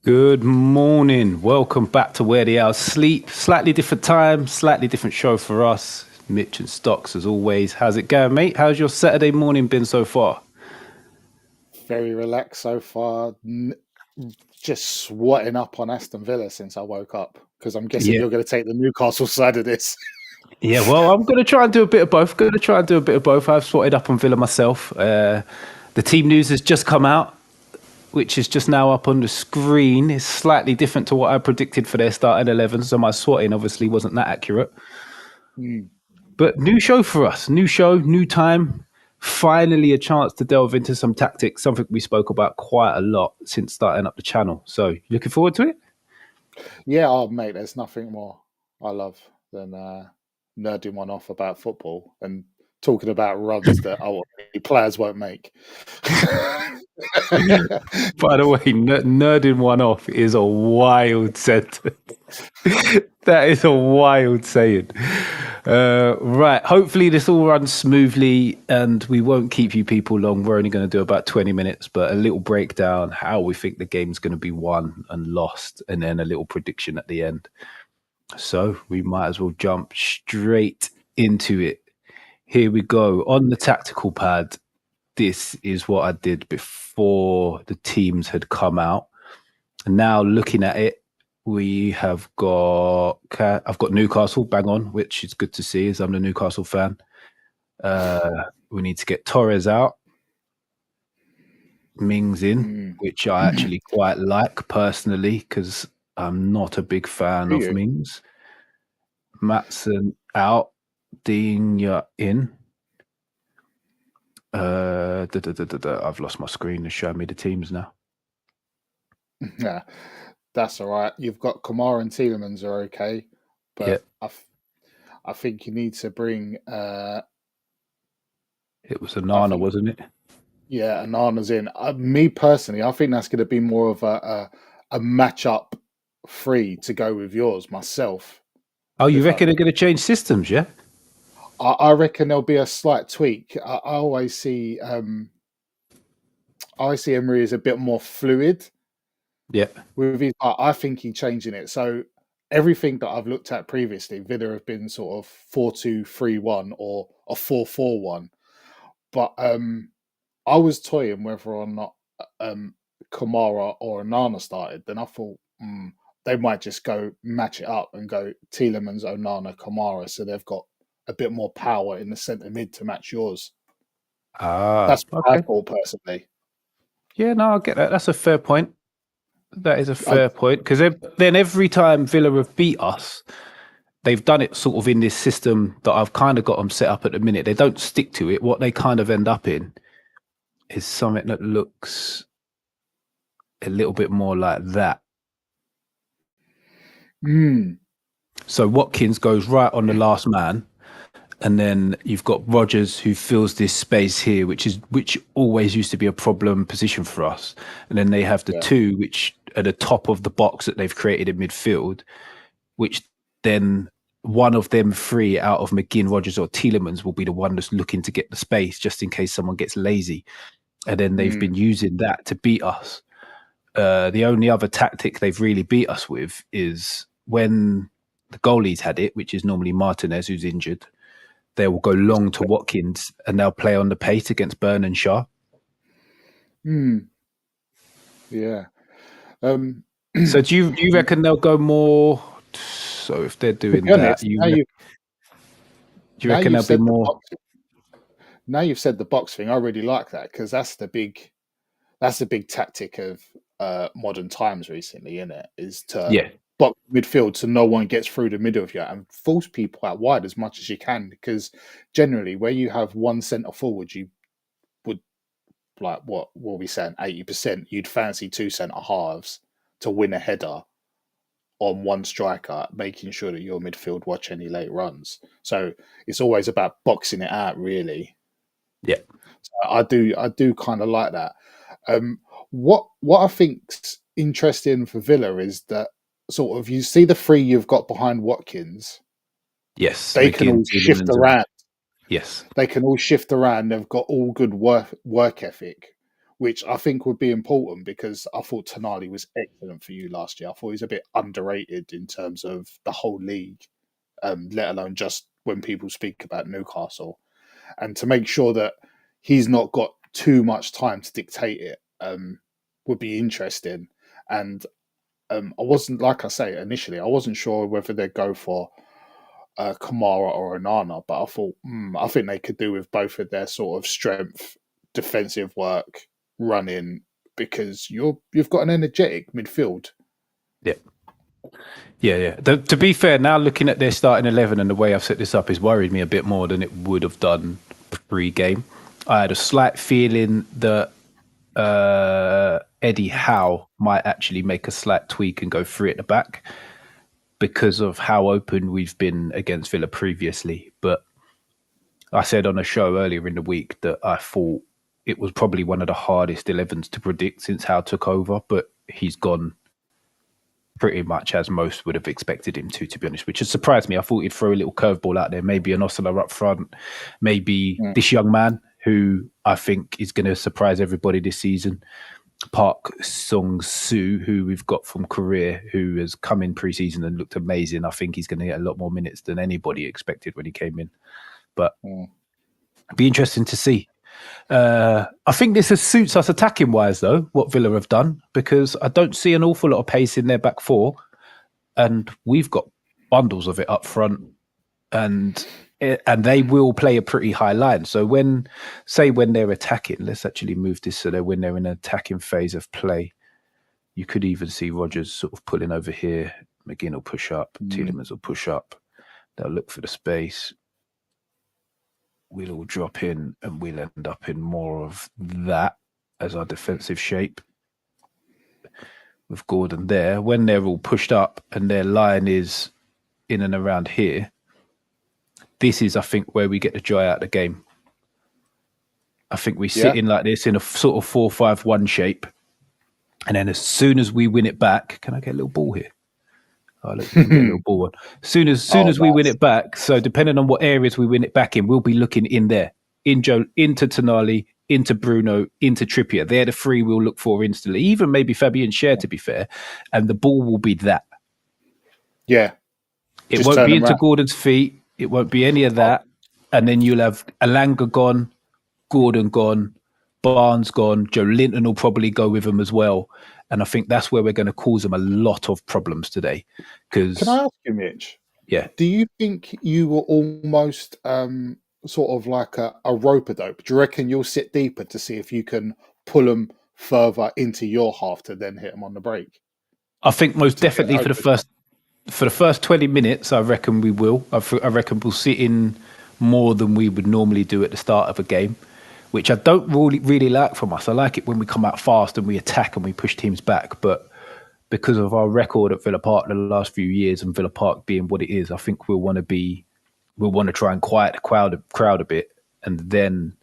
Good morning. Welcome back to Where the Owls Sleep. Slightly different time, slightly different show for us. Mitch and Stocks, as always. How's it going, mate? How's your Saturday morning been so far? Very relaxed so far. Just swatting up on Aston Villa since I woke up because I'm guessing Yeah. you're going to take the Newcastle side of this. Yeah, well, I'm going to try and do a bit of both. Going to try and do a bit of both. I've sorted up on Villa myself. The team news has just come out, which is just now up on the screen. It's slightly different to what I predicted for their starting 11, so my swatting obviously wasn't that accurate. Mm. But new show for us, new show, new time. Finally, a chance to delve into some tactics, something we spoke about quite a lot since starting up the channel. So, looking forward to it? Yeah, oh mate, there's nothing more I love than nerding one off about football and talking about runs that players won't make. By the way, nerding one off is a wild sentence. That is a wild saying. Right. Hopefully, this all runs smoothly and we won't keep you people long. We're only going to do about 20 minutes, but a little breakdown how we think the game's going to be won and lost, and then a little prediction at the end. So we might as well jump straight into it. Here we go. On the tactical pad, this is what I did before the teams had come out. And now looking at it, we have got I've got Newcastle bang on, which is good to see as I'm a Newcastle fan. We need to get Torres out, Mings in, which I actually quite like personally because I'm not a big fan of Mings. Matson out, Digne in. I've lost my screen to show me the teams now. Yeah, that's all right. You've got Kamara and Tielemans are okay, but yeah. I think you need to bring. It was Onana, wasn't it? Yeah, Onana's in. Me personally, I think that's going to be more of a matchup free to go with yours myself. Oh, you reckon they're going to change systems? Yeah, I reckon there'll be a slight tweak. I always see. I see Emery as a bit more fluid. Yeah, with his, I think he's changing it. So everything that I've looked at previously, Villa have been sort of 4-2-3-1 or a 4-4-1. But I was toying whether or not Kamara or Onana started. Then I thought they might just go match it up and go Tielemans, Onana, Kamara. So they've got a bit more power in the centre mid to match yours. That's what I thought personally. Yeah, no, I get that. That's a fair point. That is a fair point because then every time Villa have beat us, they've done it sort of in this system that I've kind of got them set up at the minute. They don't stick to it. What they kind of end up in is something that looks a little bit more like that. So Watkins goes right on the last man, and then you've got Rodgers who fills this space here, which always used to be a problem position for us. And then they have the two which are the top of the box that they've created in midfield, which then one of them three out of McGinn, Rodgers, or Tielemans will be the one that's looking to get the space just in case someone gets lazy. And then they've been using that to beat us. The only other tactic they've really beat us with is when the goalie's had it, which is normally Martinez, who's injured. They will go long to Watkins and they'll play on the pace against Burn and Shaw. Yeah. So do you reckon they'll go more? So if they're doing that, do you reckon there'll be more? Now you've said the box thing. I really like that because that's the big tactic of modern times recently, isn't it? Is to box midfield so no one gets through the middle of you and force people out wide as much as you can. Because generally, where you have one centre forward, you would like what were we saying 80%? You'd fancy two centre halves to win a header on one striker, making sure that your midfield watch any late runs. So it's always about boxing it out, really. Yeah, so I do kind of like that. What I think's interesting for Villa is that sort of you see the three you've got behind Watkins. Yes, they can all shift around. Yes, they can all shift around. They've got all good work ethic. which I think would be important because I thought Tonali was excellent for you last year. I thought he was a bit underrated in terms of the whole league, let alone just when people speak about Newcastle. And to make sure that he's not got too much time to dictate it would be interesting. And I wasn't, like I say, initially, I wasn't sure whether they'd go for Kamara or Onana, but I thought, I think they could do with both of their sort of strength, defensive work, running, because you've got an energetic midfield. Yeah. To be fair, now looking at their starting 11 and the way I've set this up has worried me a bit more than it would have done pre-game. I had a slight feeling that Eddie Howe might actually make a slight tweak and go free at the back because of how open we've been against Villa previously. But I said on a show earlier in the week that I thought it was probably one of the hardest 11s to predict since Howe took over, but he's gone pretty much as most would have expected him to be honest, which has surprised me. I thought he'd throw a little curveball out there, maybe an Osler up front, maybe this young man who I think is going to surprise everybody this season, Park Sung-soo, who we've got from Korea, who has come in pre-season and looked amazing. I think he's going to get a lot more minutes than anybody expected when he came in. But it'd be interesting to see. I think this suits us attacking wise, though, what Villa have done, because I don't see an awful lot of pace in their back four, and we've got bundles of it up front, and they will play a pretty high line. So when they're attacking, let's actually move this so that when they're in an attacking phase of play, you could even see Rodgers sort of pulling over here. McGinn will push up, Tielemans will push up. They'll look for the space. We'll all drop in and we'll end up in more of that as our defensive shape. With Gordon there, when they're all pushed up and their line is in and around here, this is, I think, where we get the joy out of the game. I think we sit in like this in a sort of 4-5-1 shape. And then as soon as we win it back, can I get a little ball here? Oh, let's get a little ball on. Soon as we win it back, so depending on what areas we win it back in, we'll be looking in there. Into Tonali, into Bruno, into Trippier. They're the three we'll look for instantly. Even maybe Fabian Schär, to be fair. And the ball will be that. Yeah. It won't be into Gordon's feet. It won't be any of that. And then you'll have Alanga gone, Gordon gone, Barnes gone, Joe Linton will probably go with him as well. And I think that's where we're going to cause them a lot of problems today. Can I ask you, Mitch? Yeah. Do you think you were almost sort of like a rope-a-dope? Do you reckon you'll sit deeper to see if you can pull them further into your half to then hit them on the break? I think most definitely for the first 20 minutes, I reckon we will. I reckon we'll sit in more than we would normally do at the start of a game, which I don't really like from us. I like it when we come out fast and we attack and we push teams back. But because of our record at Villa Park the last few years and Villa Park being what it is, I think we'll want to try and quiet the crowd a bit and then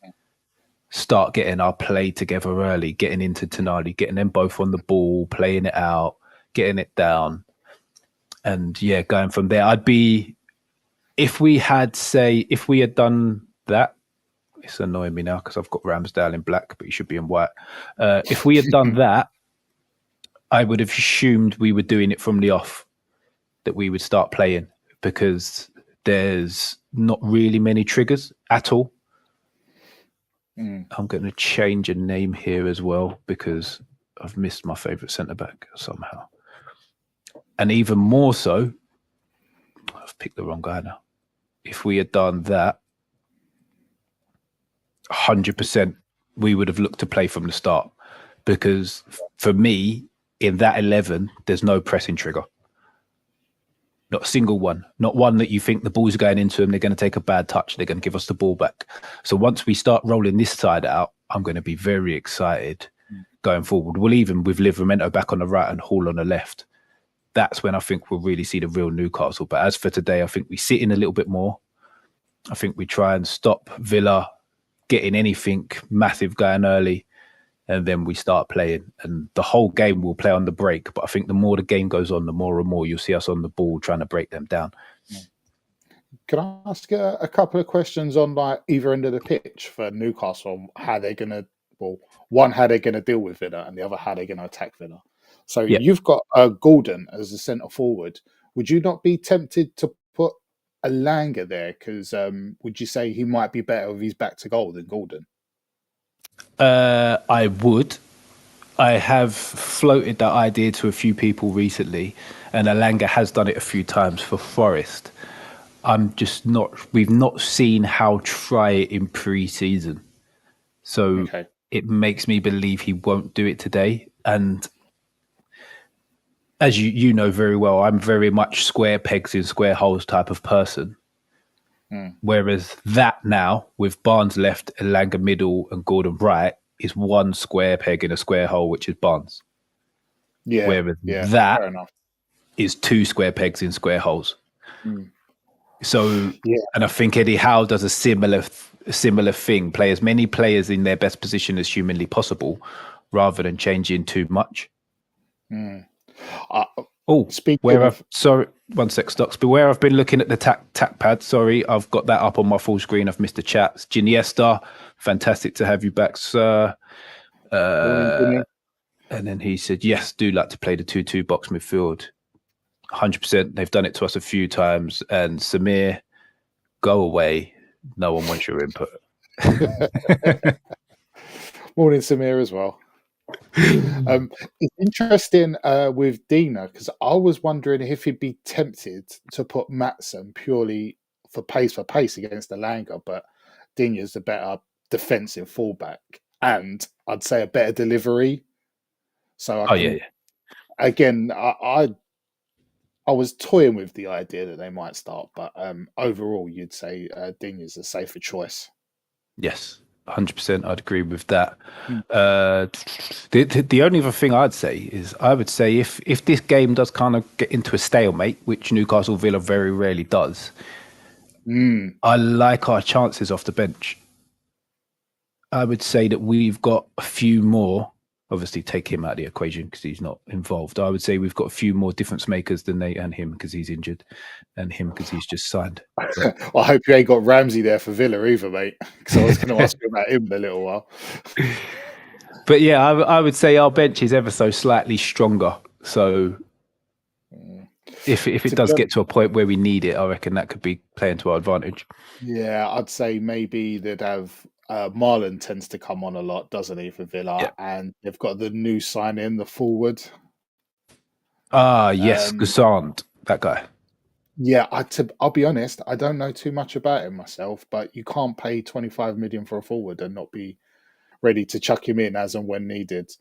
start getting our play together early, getting into Tonali, getting them both on the ball, playing it out, getting it down. And yeah, going from there, if we had done that, it's annoying me now because I've got Ramsdale in black, but he should be in white. If we had done that, I would have assumed we were doing it from the off, that we would start playing, because there's not really many triggers at all. I'm going to change a name here as well because I've missed my favourite centre-back somehow. And even more so, I've picked the wrong guy now. If we had done that, 100% we would have looked to play from the start, because for me, in that 11, there's no pressing trigger. Not a single one. Not one that you think the ball's going into them, they're going to take a bad touch, they're going to give us the ball back. So once we start rolling this side out, I'm going to be very excited going forward. We'll even with Livramento back on the right and Hall on the left. That's when I think we'll really see the real Newcastle. But as for today, I think we sit in a little bit more. I think we try and stop Villa getting anything massive going early, and then we start playing. And the whole game will play on the break. But I think the more the game goes on, the more and more you'll see us on the ball trying to break them down. Can I ask a couple of questions on like either end of the pitch for Newcastle, how they're going to well, one how they're going to deal with Villa and the other how they're going to attack Villa. So Yeah. you've got Gordon as a centre forward. Would you not be tempted to put Elanga there? Because would you say he might be better if he's back to goal than Gordon? I would. I have floated that idea to a few people recently, and Elanga has done it a few times for Forest. I'm just not. We've not seen how try it in pre-season, so it makes me believe he won't do it today. And as you know very well, I'm very much square pegs in square holes type of person. Whereas that now, with Barnes left, Elanga middle, and Gordon right, is one square peg in a square hole, which is Barnes. Yeah. Whereas that is two square pegs in square holes. So, and I think Eddie Howe does a similar thing: play as many players in their best position as humanly possible, rather than changing too much. Sorry, one sec, Stocks. But where I've been looking at the tack pad, sorry, I've got that up on my full screen. I've missed the chats. Giniesta, fantastic to have you back, sir. And then he said, yes, do like to play the 2-2 box midfield. 100%. They've done it to us a few times. And Samir, go away. No one wants your input. Morning, Samir, as well. It's interesting with Dina, because I was wondering if he'd be tempted to put Maatsen purely for pace against Elanga, but Dina's a better defensive fullback and I'd say a better delivery. So again, I was toying with the idea that they might start, but overall you'd say Dina's a safer choice. Yes. 100%, I'd agree with that. The only other thing I'd say is I would say if this game does kind of get into a stalemate, which Newcastle Villa very rarely does, I like our chances off the bench. I would say that we've got a few more. Obviously, take him out of the equation because he's not involved. I would say we've got a few more difference makers than they and him because he's injured, and him because he's just signed. I hope you ain't got Ramsey there for Villa either, mate. Because I was going to ask you about him in a little while. But yeah, I would say our bench is ever so slightly stronger. So if it does get to a point where we need it, I reckon that could be playing to our advantage. Yeah, I'd say maybe they'd have. Marlon tends to come on a lot, doesn't he, for Villa? And they've got the new sign-in, the forward. Yes, Gassant, that guy. Yeah, I'll be honest, I don't know too much about him myself, but you can't pay 25 million for a forward and not be ready to chuck him in as and when needed.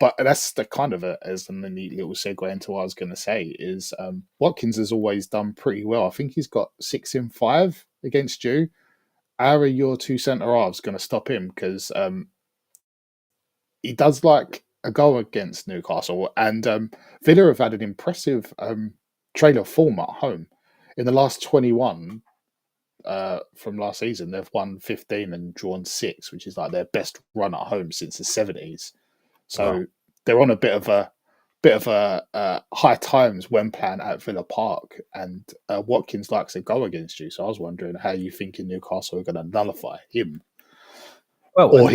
But that's the kind of as a neat little segue into what I was going to say is Watkins has always done pretty well. I think he's got 6 in 5 against you. How are your two centre halves going to stop him? Because he does like a goal against Newcastle, and Villa have had an impressive trail of form at home. In the last 21 from last season, they've won 15 and drawn 6, which is like their best run at home since the 70s. So they're on a bit of a high times when playing at Villa Park, and Watkins likes to go against you. So I was wondering how you thinking Newcastle are going to nullify him. Well,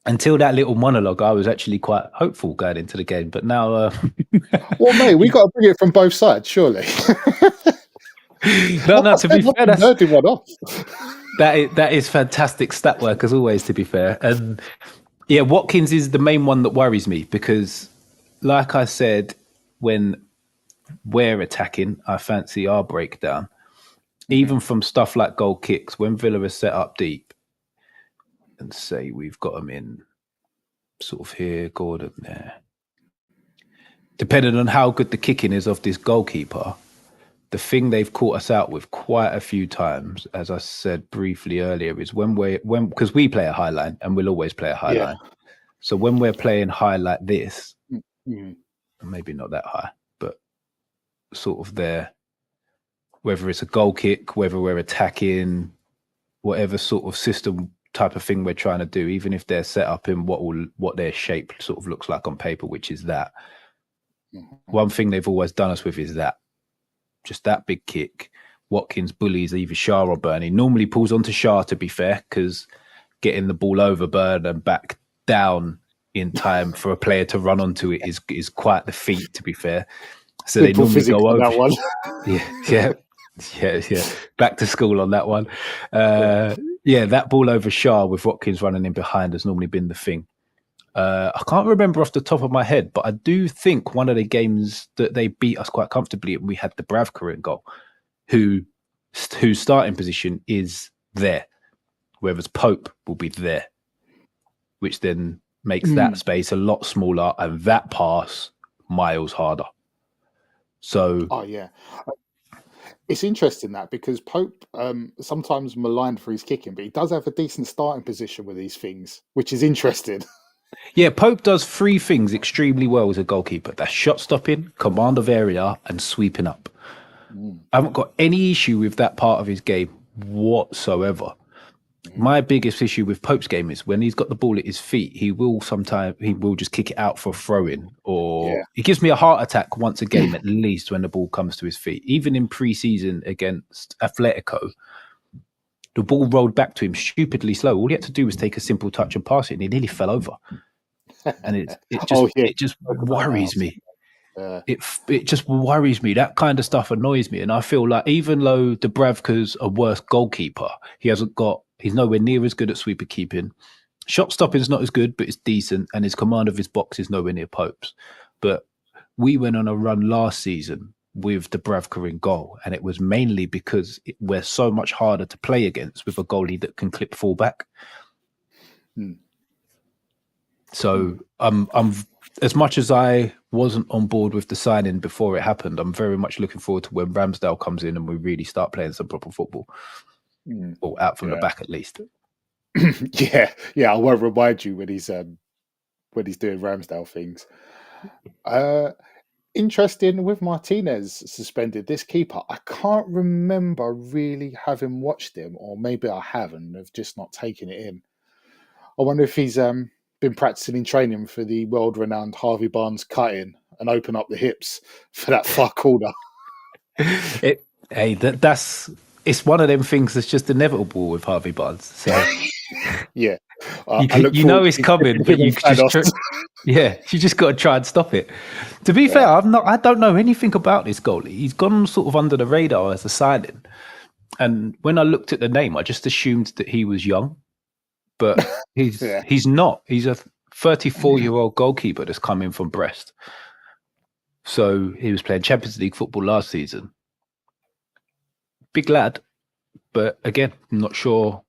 until that little monologue, I was actually quite hopeful going into the game. But now, well, mate, we got to bring it from both sides, surely. No. To be fair, that is fantastic stat work as always. To be fair, and. Yeah, Watkins is the main one that worries me because, like I said, when we're attacking, I fancy our breakdown. Even from stuff like goal kicks, when Villa is set up deep, and say we've got them in sort of here, Gordon there. Depending on how good the kicking is of this goalkeeper, the thing they've caught us out with quite a few times, as I said briefly earlier, is because we play a high line and we'll always play a high line. So when we're playing high like this, maybe not that high, but sort of there, whether it's a goal kick, whether we're attacking, whatever sort of system type of thing we're trying to do, even if they're set up in what their shape sort of looks like on paper, which is that. One thing they've always done us with is that. Just that big kick. Watkins bullies either Shah or Burney. Normally pulls onto Shah, to be fair, because getting the ball over Burn and back down in time for a player to run onto it is quite the feat, to be fair. So they normally go over that one. yeah. Back to school on that one. That ball over Shah with Watkins running in behind has normally been the thing. I can't remember off the top of my head, but I do think one of the games that they beat us quite comfortably, and we had the Bravka in goal, whose starting position is there, whereas Pope will be there, which then makes that space a lot smaller and that pass miles harder. So, it's interesting that because Pope sometimes maligned for his kicking, but he does have a decent starting position with these things, which is interesting. Yeah, Pope does three things extremely well as a goalkeeper. That's shot stopping, command of area, and sweeping up. I haven't got any issue with that part of his game whatsoever. My biggest issue with Pope's game is when he's got the ball at his feet, he will just kick it out for a throw-in, or he gives me a heart attack once a game at least when the ball comes to his feet. Even in pre-season against Atletico, the ball rolled back to him stupidly slow. All he had to do was take a simple touch and pass it, and he nearly fell over. And it just worries me. It just worries me. That kind of stuff annoys me, and I feel like even though Dubravka's a worse goalkeeper, he's nowhere near as good at sweeper keeping. Shot stopping is not as good, but it's decent, and his command of his box is nowhere near Pope's. But we went on a run last season with Dubravka in goal, and it was mainly because we're so much harder to play against with a goalie that can clip fullback. So I'm as much as I wasn't on board with the signing before it happened, I'm very much looking forward to when Ramsdale comes in and we really start playing some proper football, or out from the back at least. I won't remind you when he's doing Ramsdale things. Interesting with Martinez suspended, this keeper, I can't remember really having watched him, or maybe I have and have just not taken it in. I wonder if he's been practicing in training for the world-renowned Harvey Barnes cut-in and open up the hips for that far corner. It's one of them things that's just inevitable with Harvey Barnes. So yeah, you know it's coming, but you just you just got to try and stop it. To be fair, I don't know anything about this goalie. He's gone sort of under the radar as a signing, and when I looked at the name, I just assumed that he was young. But he's not. He's a 34-year-old goalkeeper that's come in from Brest. So he was playing Champions League football last season. Big lad. But again, I'm not sure.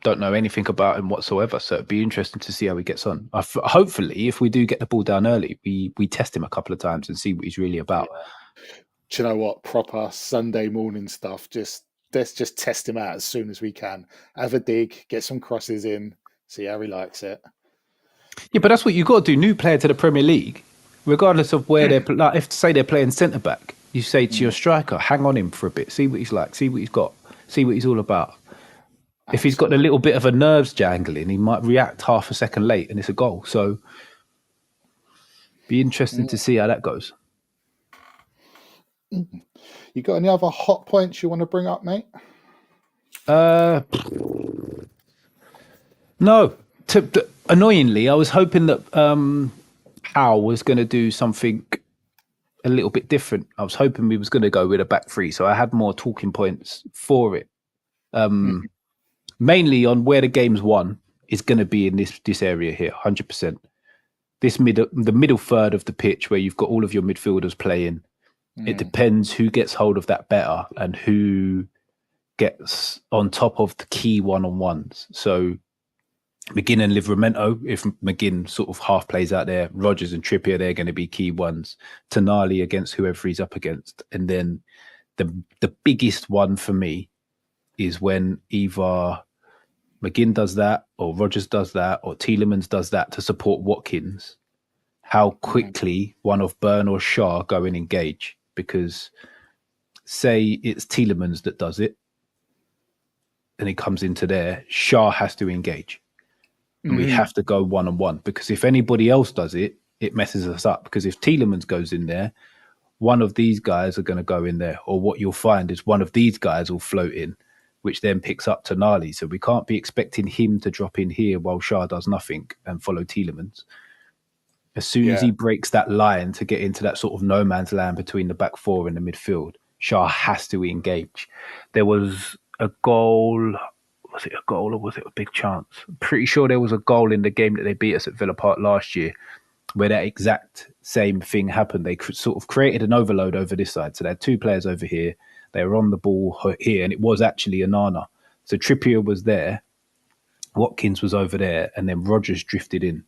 Don't know anything about him whatsoever. So it'd be interesting to see how he gets on. Hopefully, if we do get the ball down early, we test him a couple of times and see what he's really about. Do you know what? Proper Sunday morning stuff. Let's just test him out as soon as we can. Have a dig, get some crosses in, see how he likes it. Yeah, but that's what you got to do. New player to the Premier League, regardless of where they're like. If say they're playing centre back, you say to your striker, "Hang on him for a bit, see what he's like, see what he's got, see what he's all about." Absolutely. If he's got a little bit of a nerves jangling, he might react half a second late, and it's a goal. So, be interesting to see how that goes. You got any other hot points you want to bring up, mate? No. Annoyingly, I was hoping that Powell was going to do something a little bit different. I was hoping we was going to go with a back three, so I had more talking points for it. Mainly on where the game's won is going to be in this area here, 100%. The middle third of the pitch where you've got all of your midfielders playing. It depends who gets hold of that better and who gets on top of the key one-on-ones. So McGinn and Livramento, if McGinn sort of half plays out there, Rodgers and Trippier, they're going to be key ones. Tonali against whoever he's up against. And then the biggest one for me is when either McGinn does that or Rodgers does that or Tielemans does that to support Watkins, how quickly one of Burn or Shah go and engage. Because say it's Tielemans that does it and he comes into there, Shah has to engage. And we have to go one-on-one, because if anybody else does it, it messes us up. Because if Tielemans goes in there, one of these guys are going to go in there, or what you'll find is one of these guys will float in which then picks up Tonali. So we can't be expecting him to drop in here while Shah does nothing and follow Tielemans. As soon as he breaks that line to get into that sort of no man's land between the back four and the midfield, Shah has to engage. There was a goal. Was it a goal or was it a big chance? I'm pretty sure there was a goal in the game that they beat us at Villa Park last year where that exact same thing happened. They sort of created an overload over this side. So they had two players over here. They were on the ball here, and it was actually Onana. So Trippier was there, Watkins was over there, and then Rodgers drifted in.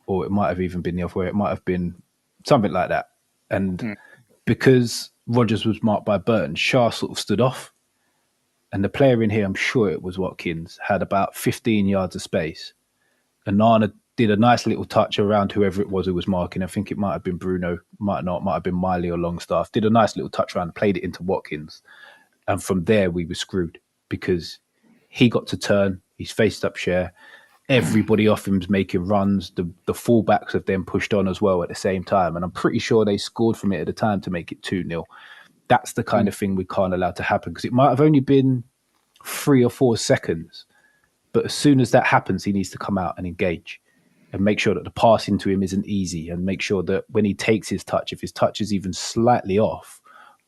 Or it might have even been the other way. It might have been something like that. And because Rodgers was marked by Burton, Shah sort of stood off. And the player in here, I'm sure it was Watkins, had about 15 yards of space. And Nana did a nice little touch around whoever it was who was marking. I think it might have been Bruno, might have been Miley or Longstaff. Did a nice little touch around, played it into Watkins. And from there, we were screwed because he got to turn. He's faced up Share. Everybody off him's making runs. The fullbacks have then pushed on as well at the same time. And I'm pretty sure they scored from it at the time to make it 2-0. That's the kind of thing we can't allow to happen because it might have only been 3 or 4 seconds. But as soon as that happens, he needs to come out and engage and make sure that the pass into him isn't easy and make sure that when he takes his touch, if his touch is even slightly off,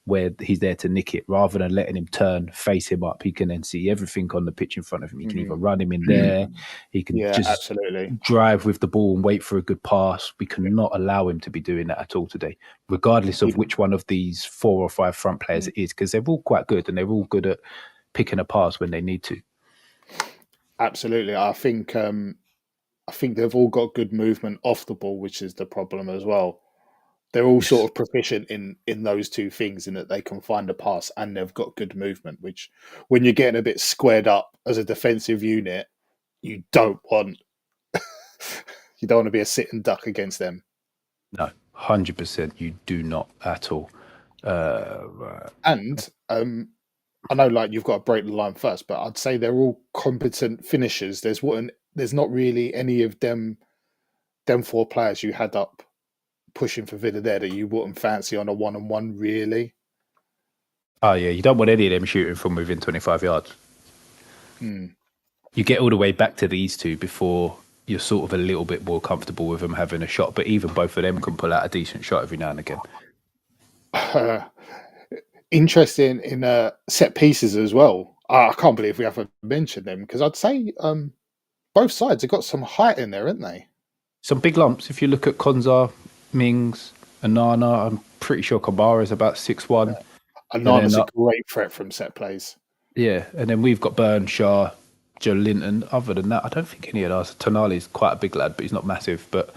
where he's there to nick it rather than letting him turn, face him up. He can then see everything on the pitch in front of him. He can either run him in there, he can just drive with the ball and wait for a good pass. We cannot allow him to be doing that at all today, regardless of which one of these 4 or 5 front players it is, because they're all quite good and they're all good at picking a pass when they need to. Absolutely. I think they've all got good movement off the ball, which is the problem as well. They're all sort of proficient in those two things, in that they can find a pass and they've got good movement, which when you're getting a bit squared up as a defensive unit, you don't want to be a sitting duck against them. No, 100% you do not at all. And I know like you've got to break the line first, but I'd say they're all competent finishers. There's not really any of them 4 players you had up pushing for Villa there that you wouldn't fancy on a 1-on-1, really. Oh yeah, you don't want any of them shooting from within 25 yards. You get all the way back to these two before you're sort of a little bit more comfortable with them having a shot, but even both of them can pull out a decent shot every now and again. Interesting in set pieces as well. I can't believe we haven't mentioned them, because I'd say both sides have got some height in there, haven't they? Some big lumps. If you look at Konza, Mings, Onana, I'm pretty sure Kamara is about 6'1". Onana's a great threat from set plays. Yeah, and then we've got Burn, Shah, Joe Linton. Other than that, I don't think any of those. Tonali's quite a big lad, but he's not massive. But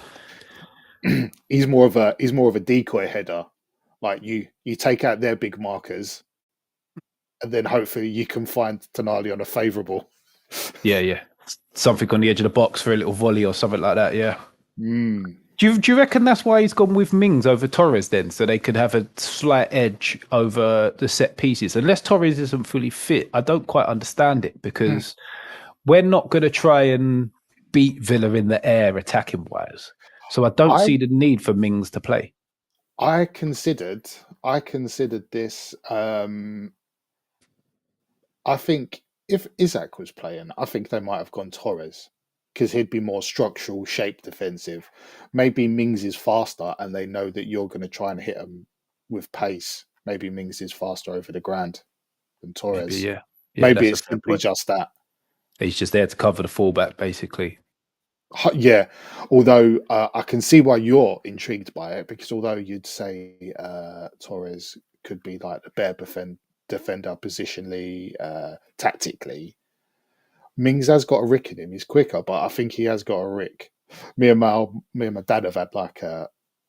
he's more of a decoy header. Like you take out their big markers, and then hopefully you can find Tonali on a favourable. Yeah, something on the edge of the box for a little volley or something like that. Yeah. Do you reckon that's why he's gone with Mings over Torres then, so they could have a slight edge over the set pieces? Unless Torres isn't fully fit, I don't quite understand it, because we're not going to try and beat Villa in the air attacking wise. So I don't see the need for Mings to play. I considered this. I think if Isak was playing, I think they might have gone Torres, because he'd be more structural, shape defensive. Maybe Mings is faster and they know that you're going to try and hit him with pace. Maybe Mings is faster over the ground than Torres. Maybe it's simply just that. He's just there to cover the fullback, basically. Yeah, although I can see why you're intrigued by it, because although you'd say Torres could be like the better defender positionally, tactically, Mings has got a rick in him. He's quicker, but I think he has got a rick. Me and my dad have had like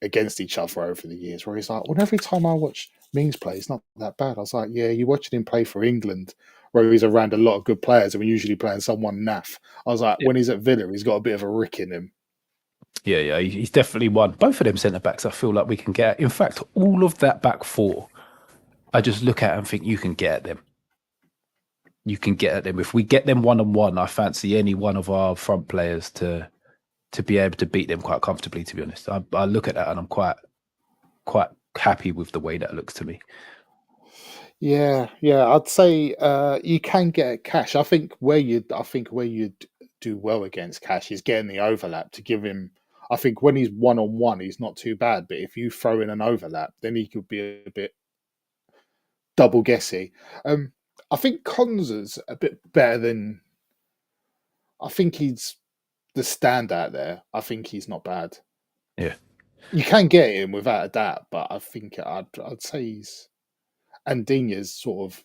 against each other over the years, where he's like, well, every time I watch Mings play, it's not that bad. I was like, yeah, you're watching him play for England, where he's around a lot of good players, and we're usually playing someone naff. I was like, when he's at Villa, he's got a bit of a rick in him. Yeah, he's definitely one. Both of them centre-backs I feel like we can get. In fact, all of that back four, I just look at and think you can get at them. You can get at them. If we get them one-on-one, I fancy any one of our front players to be able to beat them quite comfortably, to be honest. I look at that and I'm quite happy with the way that looks to me. Yeah, yeah. I'd say you can get Cash. I think where you'd do well against Cash is getting the overlap to give him. I think when he's one on one, he's not too bad. But if you throw in an overlap, then he could be a bit double guessy. I think Konza's a bit better than. I think he's the standout there. I think he's not bad. Yeah, You can get him without a doubt, but I think I'd say he's and Digne's sort of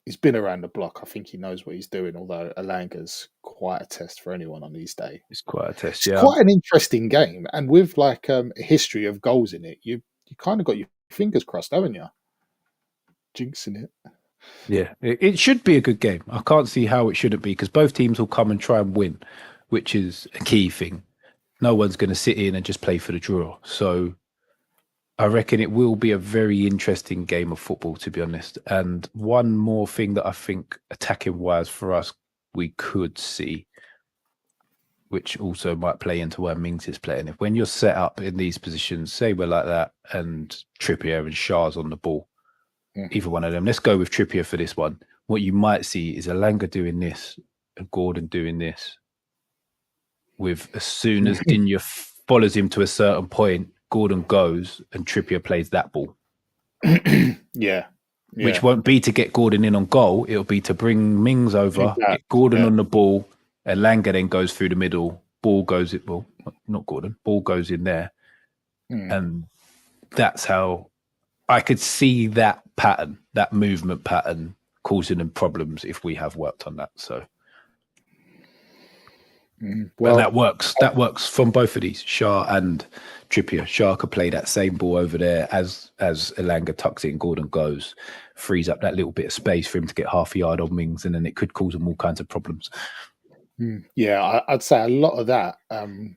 he's been around the block. I think he knows what he's doing. Although Alanga's quite a test for anyone on these days. it's quite a test. It's Yeah, quite an interesting game, and with like a history of goals in it, you kind of got your fingers crossed, haven't you? Jinxing it. yeah. It should be a good game. I can't see how it shouldn't be because both teams will come and try and win, which is a key thing. No one's going to sit in and just play for the draw. So I reckon it will be a very interesting game of football, to be honest. And one more thing that I think attacking wise for us, we could see, which also might play into where Mings is playing. If when you're set up in these positions, say we're like that, and Trippier and Shah's on the ball, either one of them. Let's go with Trippier for this one. What you might see is Alanga doing this and Gordon doing this. With as soon as Digne follows him to a certain point, Gordon goes and Trippier plays that ball. Yeah. Which won't be to get Gordon in on goal. It'll be to bring Mings over, get Gordon on the ball, and Langa then goes through the middle. Ball goes it. Well, not Gordon. Ball goes in there, and that's how I could see that pattern, that movement pattern, causing them problems if we have worked on that. So. Well, and that works. That works from both of these, Shah and Trippier. Shah could play that same ball over there as Elanga tucks it and Gordon goes, frees up that little bit of space for him to get half a yard on Mings, and then it could cause him all kinds of problems. Yeah, I'd say a lot of that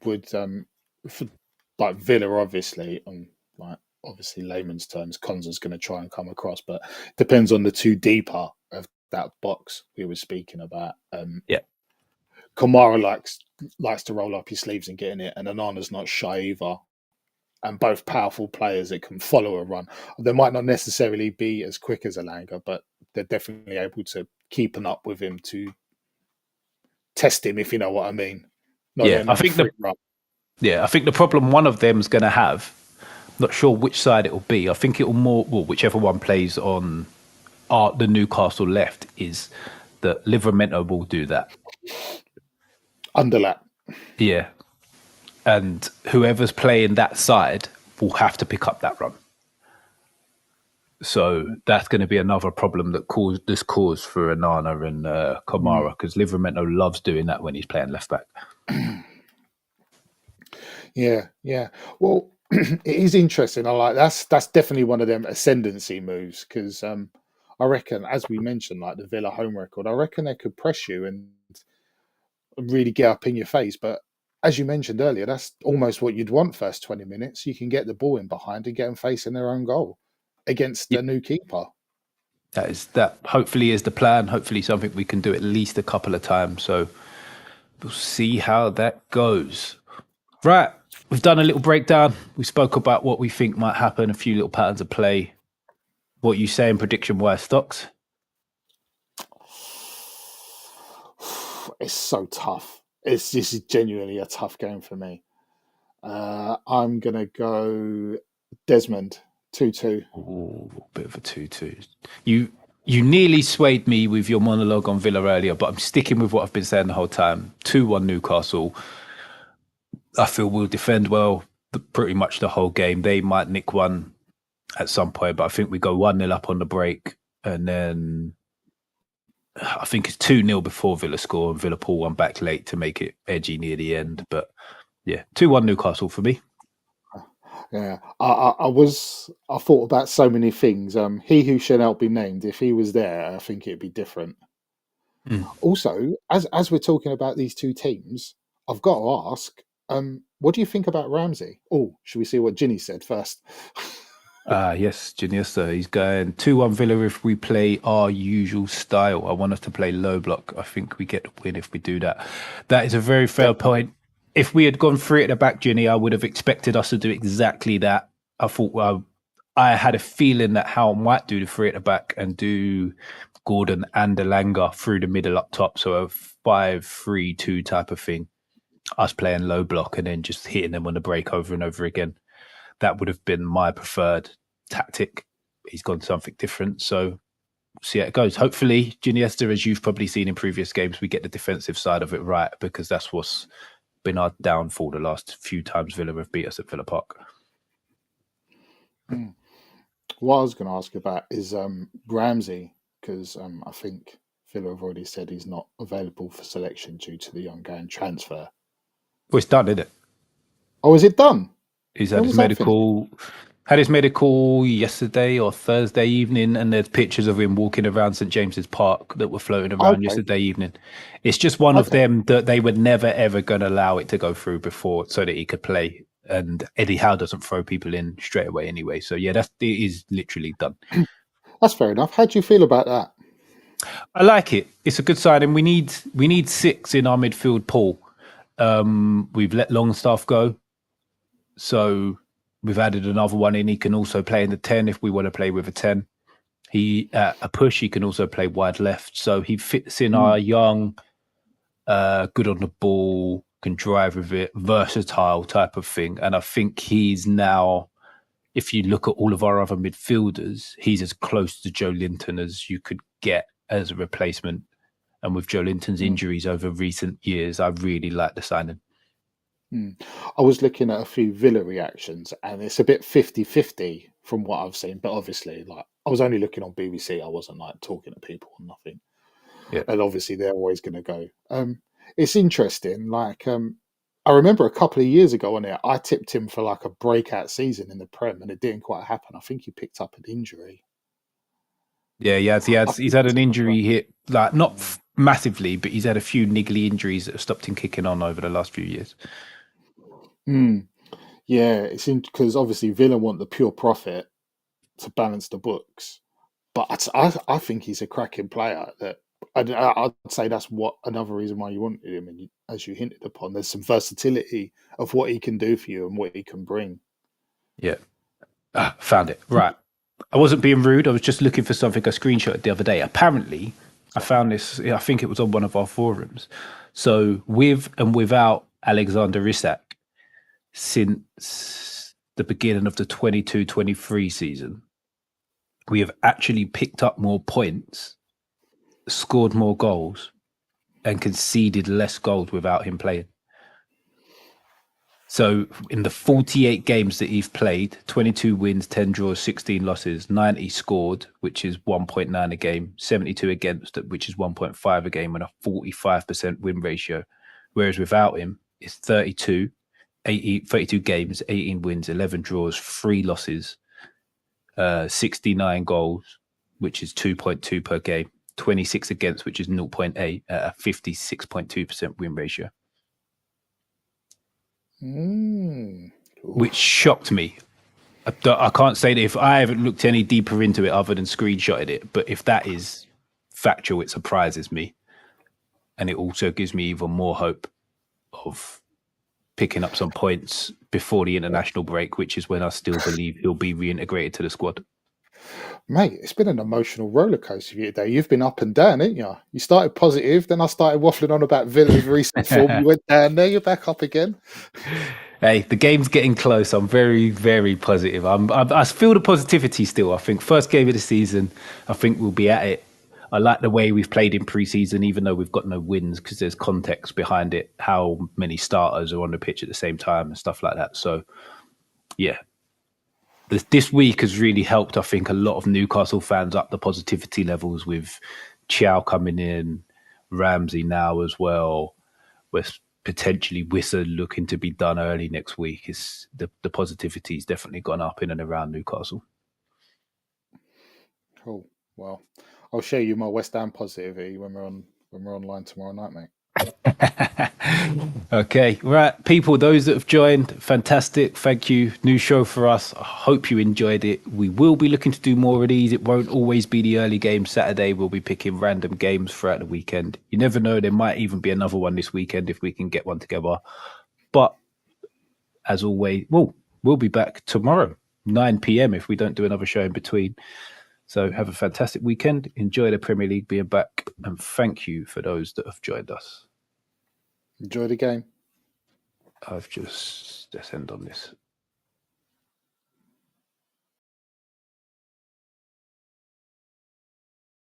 would, for like Villa, obviously, on like obviously layman's terms, Konza's going to try and come across, but depends on the two deeper of that box we were speaking about. Yeah. Kamara likes to roll up his sleeves and get in it, and Onana's not shy either. And both powerful players that can follow a run. They might not necessarily be as quick as Elanga, but they're definitely able to keep up with him to test him, if you know what I mean. I think the problem one of them's going to have, not sure which side it will be. I think it will whichever one plays on the Newcastle left is that Livramento will do that. Underlap. Yeah. And whoever's playing that side will have to pick up that run. So that's going to be another problem that cause for Onana and Kamara, because Livramento loves doing that when he's playing left back. Yeah. Well, it is interesting. I like that's definitely one of them ascendancy moves because I reckon, as we mentioned, like the Villa home record, I reckon they could press you and really get up in your face. But as you mentioned earlier, that's almost what you'd want first 20 minutes. You can get the ball in behind and get them facing their own goal against the new keeper. That hopefully is the plan. Hopefully something we can do at least a couple of times. So we'll see how that goes. Right. We've done a little breakdown. We spoke about what we think might happen, a few little patterns of play. What you saying prediction-wise, Stocks? It's so tough. This is genuinely a tough game for me. I'm going to go Desmond 2-2. Oh, bit of a 2-2. You nearly swayed me with your monologue on Villa earlier, but I'm sticking with what I've been saying the whole time. 2-1 Newcastle. I feel we'll defend well pretty much the whole game. They might nick one at some point, but I think we go 1-0 up on the break, and then I think it's 2-0 before Villa score, and Villa pull one back late to make it edgy near the end. But yeah, 2-1 Newcastle for me. Yeah, I thought about so many things. He who shall not be named, if he was there, I think it'd be different. Also, as we're talking about these two teams, I've got to ask, what do you think about Ramsey? Oh, should we see what Ginny said first? Yes, Ginny, he's going 2-1 Villa if we play our usual style. I want us to play low block. I think we get the win if we do that. That is a very fair point. If we had gone 3 at the back, Ginny, I would have expected us to do exactly that. I thought, I had a feeling that Howe might do the three at the back and do Gordon and Elanga through the middle up top. So a 5-3-2 type of thing. Us playing low block and then just hitting them on the break over and over again. That would have been my preferred tactic. He's gone something different. So see how it goes. Hopefully, Iniesta, as you've probably seen in previous games, we get the defensive side of it right, because that's what's been our downfall the last few times Villa have beat us at Villa Park. What I was going to ask about is Ramsey, because I think Villa have already said he's not available for selection due to the ongoing transfer. Well, it's done, isn't it? Oh, is it done? He's had his medical yesterday or Thursday evening, and there's pictures of him walking around St James's Park that were floating around yesterday evening. It's just one of them that they were never, ever going to allow it to go through before so that he could play. And Eddie Howe doesn't throw people in straight away anyway. So, yeah, it is literally done. That's fair enough. How do you feel about that? I like it. It's a good signing. We need 6 in our midfield pool. We've let Longstaff go. So we've added another one in. He can also play in the 10 if we want to play with a 10. He a push. He can also play wide left. So he fits in our young, good on the ball, can drive with it, versatile type of thing. And I think he's now, if you look at all of our other midfielders, he's as close to Joe Linton as you could get as a replacement. And with Joe Linton's injuries over recent years, I really like the signing. I was looking at a few Villa reactions, and it's a bit 50-50 from what I've seen. But obviously, like, I was only looking on BBC. I wasn't like talking to people or nothing. Yeah. And obviously, they're always going to go. It's interesting. Like, I remember a couple of years ago on it, I tipped him for like a breakout season in the Prem, and it didn't quite happen. I think he picked up an injury. Yeah, he's had an injury hit, like not massively, but he's had a few niggly injuries that have stopped him kicking on over the last few years. Yeah, it's because obviously Villa want the pure profit to balance the books, but I think he's a cracking player. That I'd say that's another reason why you wanted him, and as you hinted upon, there's some versatility of what he can do for you and what he can bring. Yeah, found it right. I wasn't being rude. I was just looking for something I screenshotted the other day. Apparently, I found this. I think it was on one of our forums. So with and without Alexander Isak, since the beginning of the 22-23 season, we have actually picked up more points, scored more goals, and conceded less goals without him playing. So in the 48 games that he's played, 22 wins, 10 draws, 16 losses, 90 scored, which is 1.9 a game, 72 against, which is 1.5 a game, and a 45% win ratio. Whereas without him, it's 32 games, 18 wins, 11 draws, 3 losses, 69 goals, which is 2.2 per game, 26 against, which is 0.8, a 56.2% win ratio. Which shocked me. I can't say that if I haven't looked any deeper into it other than screenshotted it, but if that is factual, it surprises me. And it also gives me even more hope of picking up some points before the international break, which is when I still believe he'll be reintegrated to the squad. Mate, it's been an emotional roller coaster for you today. You've been up and down, haven't you? You started positive, then I started waffling on about Villa's recent form. You went down there, you're back up again. Hey, the game's getting close. I'm very, very positive. I feel the positivity still. I think first game of the season, I think we'll be at it. I like the way we've played in pre-season, even though we've got no wins, because there's context behind it, how many starters are on the pitch at the same time and stuff like that. So, yeah. This week has really helped, I think, a lot of Newcastle fans up the positivity levels with Chow coming in, Ramsey now as well, with potentially Wissa looking to be done early next week. The positivity's definitely gone up in and around Newcastle. Cool. Well, I'll show you my West Ham positivity when we're online tomorrow night, mate. Okay, right, people, those that have joined, fantastic, thank you. New show for us. I hope you enjoyed it. We will be looking to do more of these. It won't always be the early game Saturday. We'll be picking random games throughout the weekend. You never know, there might even be another one this weekend if we can get one together. But as always, we'll be back tomorrow, 9 p.m. if we don't do another show in between. So have a fantastic weekend. Enjoy the Premier League being back. And thank you for those that have joined us. Enjoy the game. Let's end on this.